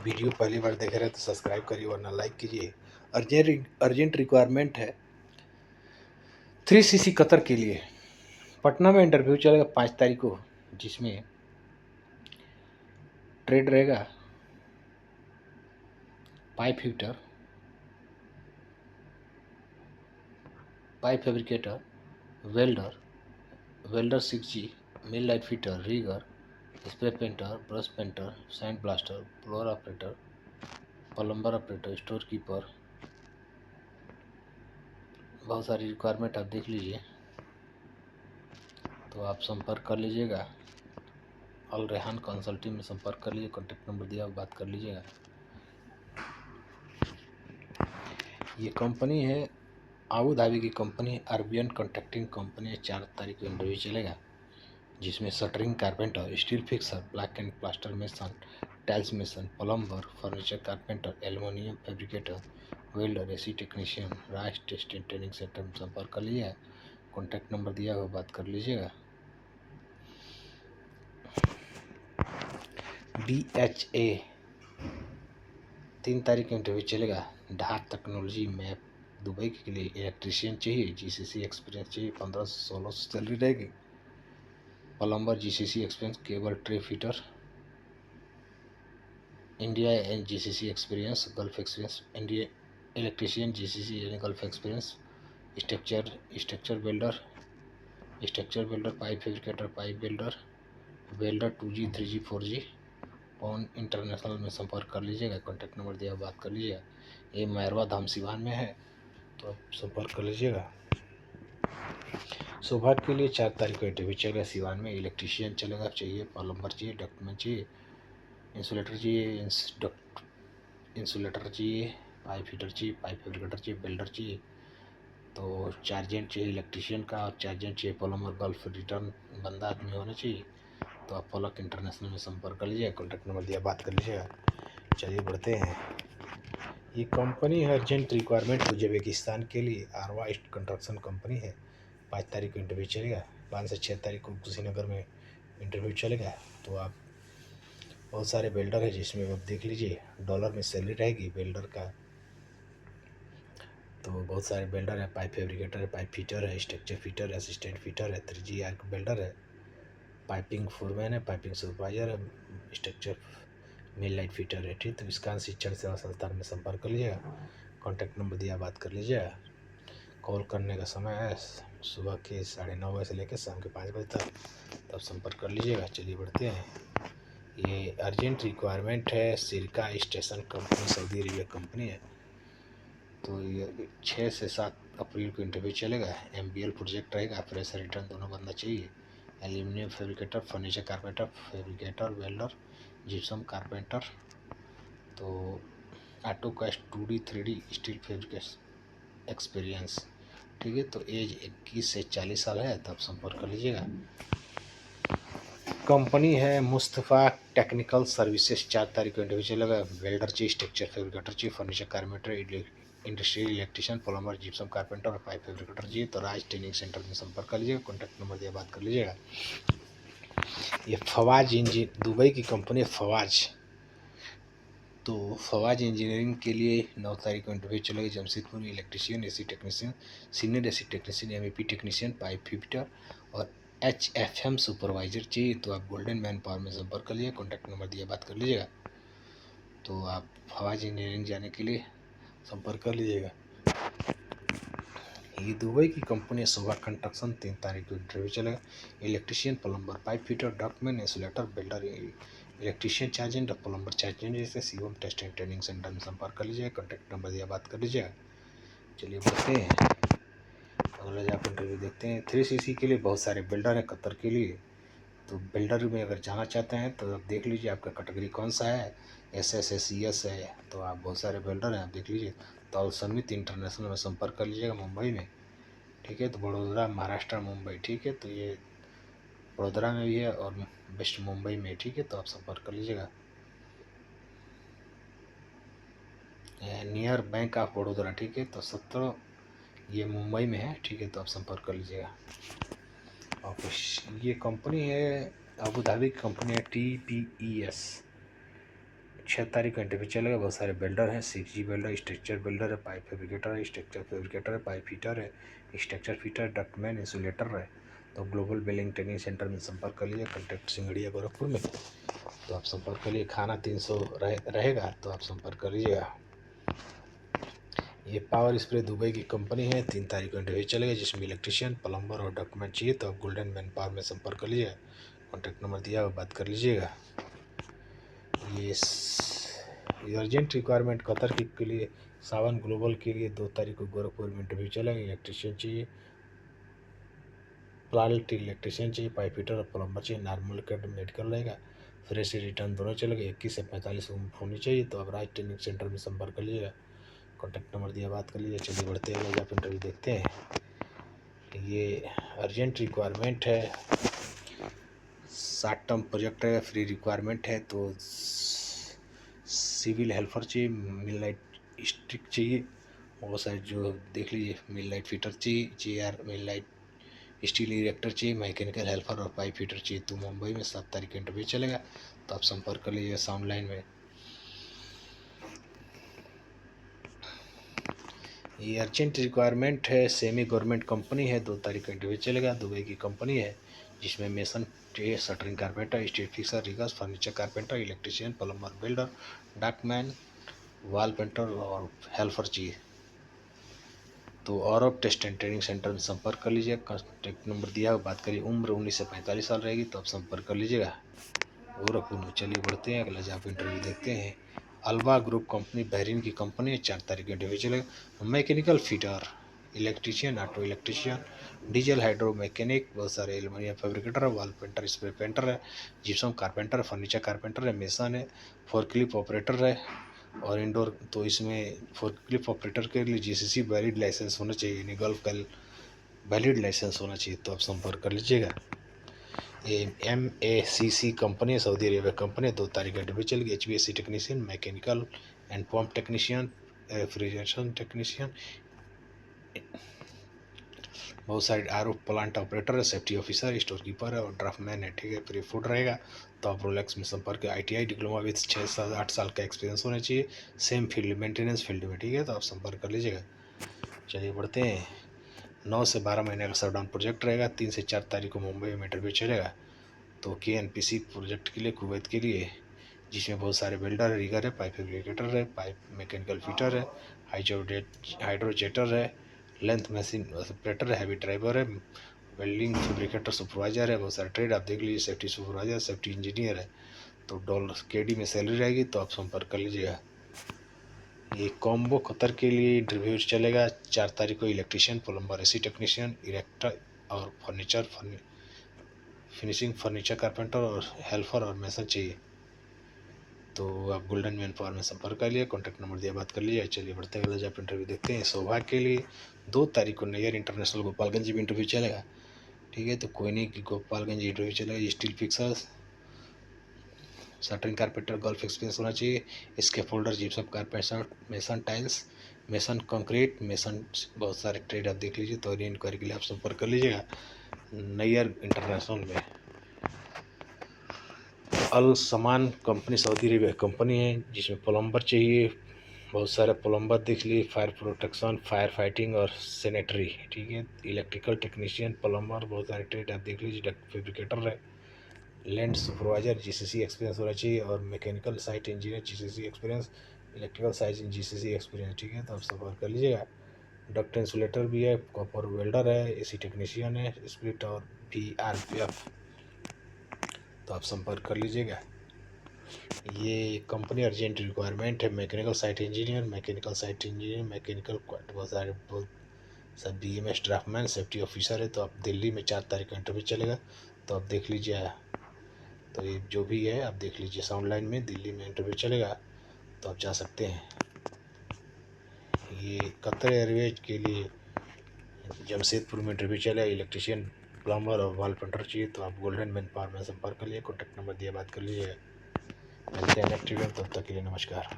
Video पहली बार देख रहे हैं तो सब्सक्राइब करिए वरना लाइक कीजिए। अर्जेंट रिक्वायरमेंट है 3cc कतर के लिए। पटना में इंटरव्यू चलेगा 5 तारीख को, जिसमें ट्रेड रहेगा pipe fitter, pipe fabricator, welder, welder 6G, millwright fitter, rigger, spray painter, brush painter, sand blaster, floor operator, plumber operator, store keeper. बहुत सारी रिक्वायरमेंट आप देख लीजिए, तो आप संपर्क कर लीजिएगा। अल रेहान कंसल्टिंग में संपर्क कर लीजिए, कॉन्टैक्ट नंबर दिया, बात कर लीजिएगा। ये कंपनी है आबू धाबी की कंपनी है, अरबियन कॉन्ट्रैक्टिंग कंपनी है। 4 तारीख को इंटरव्यू चलेगा, जिसमें shuttering carpenter, steel fixer, black and plaster mason, tiles mason, plumber, furniture carpenter, aluminium fabricator, welder, AC technician. Raj test and training centre में संपर्क कर लीजिएगा, कॉन्टैक्ट नंबर दिया हुआ, बात कर लीजिएगा। DHA 3 तारीख को इंटरव्यू चलेगा, ढाक टेक्नोलॉजी मैप दुबई के लिए इलेक्ट्रीशियन चाहिए, GCC एक्सपीरियंस चाहिए, 15 से 16 सैलरी रहेगी। Plumber, GCC experience, cable tray fitter, India and GCC experience, gulf experience, India electrician, GCC यानी gulf experience. Structure welder, pipe fabricator, pipe welder, welder 2G 3G 4G। On international में संपर्क कर लीजिएगा, contact number दिया, बात कर लीजिएगा। ये मैरवा धाम सिवान में है, तो आप संपर्क कर लीजिएगा। सौभाग्य के लिए 4 तारीख को इंटरव्यू चलेगा सिवान में। इलेक्ट्रीशियन चलेगा, चाहिए प्लम्बर चाहिए, डॉक्यूमेंट चाहिए, इंसुलेटर चाहिए, इंसुलेटर चाहिए, पाइप फिटर चाहिए, पाइप फैब्रिकेटर चाहिए, बिल्डर चाहिए। तो चार्जेंट चाहिए इलेक्ट्रीशियन का, और चार्जेंट चाहिए प्लम्बर। गल्फ रिटर्न बंदा आदमी होना चाहिए। तो आप पलक इंटरनेशनल में संपर्क कर लीजिए, कॉन्टैक्ट नंबर दिया, बात कर लीजिएगा। चलिए बढ़ते हैं। ये कंपनी है अर्जेंट रिक्वायरमेंट उज्बेकिस्तान के लिए, आरवा ईस्ट कंस्ट्रक्शन कंपनी है। 5 तारीख को इंटरव्यू चलेगा, 5 से 6 तारीख को कुशीनगर में इंटरव्यू चलेगा। तो आप बहुत सारे बिल्डर है, जिसमें आप देख लीजिए डॉलर में सैलरी रहेगी बिल्डर का। तो बहुत सारे बिल्डर है, पाइप फैब्रिकेटर है, पाइप फिटर है, स्ट्रक्चर फिटर है, असिस्टेंट फिटर है, 3G आर्क बिल्डर है, पाइपिंग फोरमैन है, पाइपिंग सुपरवाइजर है, स्ट्रक्चर मिल लाइट फिटर है। ठीक, तो विस्कान शिक्षण सेवा संस्थान में संपर्क कर लीजिएगा, कॉन्टैक्ट नंबर दिया, बात कर लीजिएगा। कॉल करने का समय है सुबह के 9:30 से लेकर शाम के 5 बजे तक, तब संपर्क कर लीजिएगा। चलिए बढ़ते हैं। ये अर्जेंट रिक्वायरमेंट है, सिरका station company, Saudi Arabia company है। तो ये 6 से 7 अप्रैल को इंटरव्यू चलेगा। MBL प्रोजेक्ट रहेगा, फ्रेशर रिटर्न दोनों बंदा चाहिए। Aluminium fabricator, furniture carpenter, fabricator, welder, gypsum carpenter. तो AutoCAD 2D 3D steel fabrication experience. ठीक है, तो एज 21 से 40 साल है, तब संपर्क कर लीजिएगा। कंपनी है मुस्तफ़ा टेक्निकल सर्विसेज। 4 तारीख को इंटरव्यू चलेगा। वेल्डर चाहिए, स्ट्रक्चर फैब्रिकेटर चाहिए, furniture carpenter, industrial electrician, plumber, gypsum carpenter और पाइप फैब्रिकेटर चाहिए। तो राज ट्रेनिंग सेंटर में संपर्क कर लीजिएगा, कॉन्टैक्ट नंबर दिया, बात कर लीजिएगा। ये फवाज दुबई की कंपनी है फवाज। तो फवाज इंजीनियरिंग के लिए 9 तारीख को इंटरव्यू चलेगी। जमशेदपुर में electrician, AC technician, senior AC technician, MEP technician, pipe fitter और HFM सुपरवाइजर चाहिए। तो आप गोल्डन मैन पावर में संपर्क कर लीजिए, कॉन्टैक्ट नंबर दिया, बात कर लीजिएगा। तो आप फवाज इंजीनियरिंग जाने के लिए संपर्क कर लीजिएगा। ये दुबई की कंपनी है शोभा कंस्ट्रक्शन। 3 तारीख को इंटरव्यू चलेगा। Electrician, plumber, pipe fitter, document, insulator, builder, electrician चार्जेंट और प्लम्बर चार्जेंट जैसे Shivam test and training centre में संपर्क कर लीजिएगा, कॉन्टैक्ट नंबर दिया, बात कर लीजिएगा। चलिए बढ़ते हैं, अगला जहाँ पर इंटरव्यू देखते हैं। 3cc के लिए बहुत सारे बिल्डर हैं कतर के लिए। तो बिल्डर में अगर जाना चाहते हैं तो आप देख लीजिए आपका कैटेगरी कौन सा है। SS है, CS है, तो आप बहुत सारे बिल्डर हैं, आप देख लीजिए। तो समित इंटरनेशनल में संपर्क कर लीजिएगा मुंबई में। ठीक है, तो बड़ोदरा, महाराष्ट्र, मुंबई। ठीक है, तो ये बड़ोदरा में भी है और वेस्ट मुंबई में। ठीक है, तो आप संपर्क कर लीजिएगा। Near bank of Vadodara. ठीक है, तो 17 ये मुंबई में है। ठीक है, तो आप संपर्क कर लीजिएगा। ऑफिस ये कंपनी है अबू धाबी की कंपनी है TPES। 6 तारीख को इंटरव्यू चलेगा। बहुत सारे बिल्डर हैं, 6G बिल्डर, स्ट्रक्चर बिल्डर है, पाइप फैब्रिकेटर है, स्ट्रक्चर फैब्रिकेटर है, पाइप फिटर है, स्ट्रक्चर फिटर, डक्टमैन, इंसुलेटर है। तो ग्लोबल बिलिंग ट्रेनिंग सेंटर में संपर्क कर लीजिए, कॉन्टैक्ट सिंगड़िया गोरखपुर में। तो आप संपर्क कर लीजिए। खाना 300 रहेगा, तो आप संपर्क कर लीजिएगा। ये पावर स्प्रे दुबई की कंपनी है। 3 तारीख को इंटरव्यू चलेगा, जिसमें इलेक्ट्रिशियन, प्लम्बर और डॉक्यूमेंट चाहिए। तो आप गोल्डन मैन पावर में संपर्क कर लीजिएगा। कॉन्टैक्ट नंबर दिया हुआ, बात कर लीजिएगा। ये अर्जेंट रिक्वायरमेंट कतर के लिए सावन ग्लोबल के लिए 2 तारीख को गोरखपुर में इंटरव्यू चलेगा। इलेक्ट्रिशियन चाहिए, प्लांट इलेक्ट्रिशियन चाहिए, पाइप फिटर और प्लम्बर चाहिए। नॉर्मल कट मेडिकल रहेगा, फ्रेश रिटर्न दोनों चलेगा। 21 से 45 उम्र होनी चाहिए। तो आप राज ट्रेनिंग सेंटर में संपर्क कर लीजिएगा। कॉन्टैक्ट नंबर दिया, बात कर लीजिए। चलिए बढ़ते हैं, आप इंटरव्यू देखते हैं। ये अर्जेंट रिक्वायरमेंट है, शॉर्ट टर्म प्रोजेक्ट है, फ्री रिक्वायरमेंट है। तो सिविल हेल्पर चाहिए, मिल लाइट स्ट्रिक चाहिए, वो साइड जो देख लीजिए। मिल लाइट फिटर चाहिए, JR मिल लाइट स्टील इरेक्टर चाहिए, मैकेनिकल हेल्पर और पाइप फिटर चाहिए। तो मुंबई में 7 तारीख इंटरव्यू चलेगा। तो आप संपर्क कर लीजिए साउंड लाइन में। ये अर्जेंट रिक्वायरमेंट है, सेमी गवर्नमेंट कंपनी है। 2 तारीख का इंटरव्यू चलेगा। दुबई की कंपनी है, जिसमें mason, shuttering carpenter, steel fixer, riggers, furniture carpenter, electrician, plumber, builder, dockman, wall painter और हेल्पर चाहिए। तो और अब टेस्ट एंड ट्रेनिंग सेंटर में संपर्क कर लीजिए। कॉन्टैक्ट नंबर दिया हुआ, बात करिए। उम्र 19 से 45 साल रहेगी। तो आप संपर्क कर लीजिएगा गोरखपुर में। चलिए बढ़ते हैं, अगला जॉब इंटरव्यू देखते हैं। अल्वा ग्रुप कंपनी, बहरीन की कंपनी है। 4 तारीख को इंटरव्यू चलेगा। Mechanical fitter, electrician, auto electrician, diesel hydro mechanic, बहुत सारे एल्युमिनियम फैब्रिकेटर है, वॉल पेंटर, स्प्रे पेंटर है, जिप्सम कारपेंटर, फर्नीचर कारपेंटर है, मेसन है, फोर्कलिफ्ट ऑपरेटर है और इंडोर। तो इसमें फोर्कलिफ्ट ऑपरेटर के लिए GCC वैलिड लाइसेंस होना चाहिए, यानी गल्फ का वैलिड लाइसेंस होना चाहिए। तो आप संपर्क कर लीजिएगा। MACC कंपनी है, सऊदी अरेबिया कंपनी है। 2 तारीख का इंटरव्यू चलेगी। HVAC technician, mechanical and pump technician, refrigeration technician, बहुत सारे RO प्लांट ऑपरेटर है, सेफ्टी ऑफिसर, स्टोर कीपर है और ड्राफ्टमैन है। ठीक है, फ्री फूड रहेगा। तो आप रोलेक्स में संपर्क, ITI डिप्लोमा विद 6 से 8 साल का एक्सपीरियंस होना चाहिए, सेम फील्ड, मेंटेनेंस फील्ड में। ठीक है, तो आप संपर्क कर लीजिएगा। चलिए बढ़ते हैं। 9 से 12 महीने का शटडाउन प्रोजेक्ट रहेगा। 3 से 4 तारीख को मुंबई में इंटरव्यू चलेगा। तो KNPC प्रोजेक्ट के लिए, कुवैत के लिए, जिसमें बहुत सारे बिल्डर है, रिगर है, पाइप फैब्रिकेटर है, पाइप मैकेनिकल फिटर है, हाइड्रोजेटर है, लेंथ मशीन ऑपरेटर है, हैवी ड्राइवर है, वेल्डिंग फैब्रिकेटर सुपरवाइजर है। बहुत सारे ट्रेड आप देख लीजिए। सेफ्टी सुपरवाइजर, सेफ्टी इंजीनियर है। तो $KD में सैलरी रहेगी। तो आप संपर्क कर लीजिएगा। ये कॉम्बो कतर के लिए इंटरव्यू चलेगा। 4 तारीख को electrician, plumber, AC technician, erector और फिनिशिंग फर्नीचर कारपेंटर और हेल्पर और मैसन चाहिए। तो आप गोल्डन मैन पावर में संपर्क कर लिए। कॉन्टैक्ट नंबर दिया, बात कर लीजिए। चलिए बढ़ते हैं, अगला जॉब इंटरव्यू देखते हैं। सौभाग्य के लिए 2 तारीख को नैयर इंटरनेशनल गोपालगंज में इंटरव्यू चलेगा। ठीक है, तो कोई नहीं कि गोपालगंज इंटरव्यू चलेगा। Steel fixers, shuttering carpenter, gulf experience होना चाहिए। इसके folder, gypsum carpenter, mason tiles, mason concrete, mason, बहुत सारे ट्रेड आप देख लीजिए। तो इंक्वायरी के लिए आप संपर्क कर लीजिएगा नैयर इंटरनेशनल में। अल समान कंपनी सऊदी अरेबिया कंपनी है, जिसमें प्लम्बर चाहिए। बहुत सारे प्लम्बर देख लीजिए, फायर प्रोटेक्शन, फायर फाइटिंग और सैनिटरी। ठीक है, इलेक्ट्रिकल टेक्नीशियन, प्लम्बर, बहुत सारे ट्रेड आप देख लीजिए। फैब्रिकेटर है, लैंड सुपरवाइजर, GCC एक्सपीरियंस होना चाहिए और mechanical site engineer, GCC experience, electrical site GCC experience. ठीक है, तो आप संपर्क कर लीजिएगा। डक्ट इंसुलेटर भी है, कॉपर वेल्डर है, AC टेक्नीशियन है, स्प्लिट और BRPF। तो आप संपर्क कर लीजिएगा। ये कंपनी अर्जेंट रिक्वायरमेंट है। मैकेनिकल साइट इंजीनियर, मैकेनिकल बहुत सारे सब BMS ड्राफ्टमैन, सेफ्टी ऑफिसर है। तो आप दिल्ली में 4 तारीख का इंटरव्यू चलेगा। तो आप देख लीजिए। तो ये जो भी है आप देख लीजिए। साउंड लाइन में दिल्ली में इंटरव्यू चलेगा। तो आप जा सकते हैं। ये कतर एयरवेज के लिए जमशेदपुर में इंटरव्यू चलेगा। इलेक्ट्रिशियन, प्लम्बर और वॉल पेंटर चाहिए। तो आप गोल्डन मैन पावर में संपर्क कर लिए। कॉन्टैक्ट नंबर दिया, बात कर लीजिएगा। मिलते हैं नेक्स्ट वीडियो में, तब तक के लिए नमस्कार।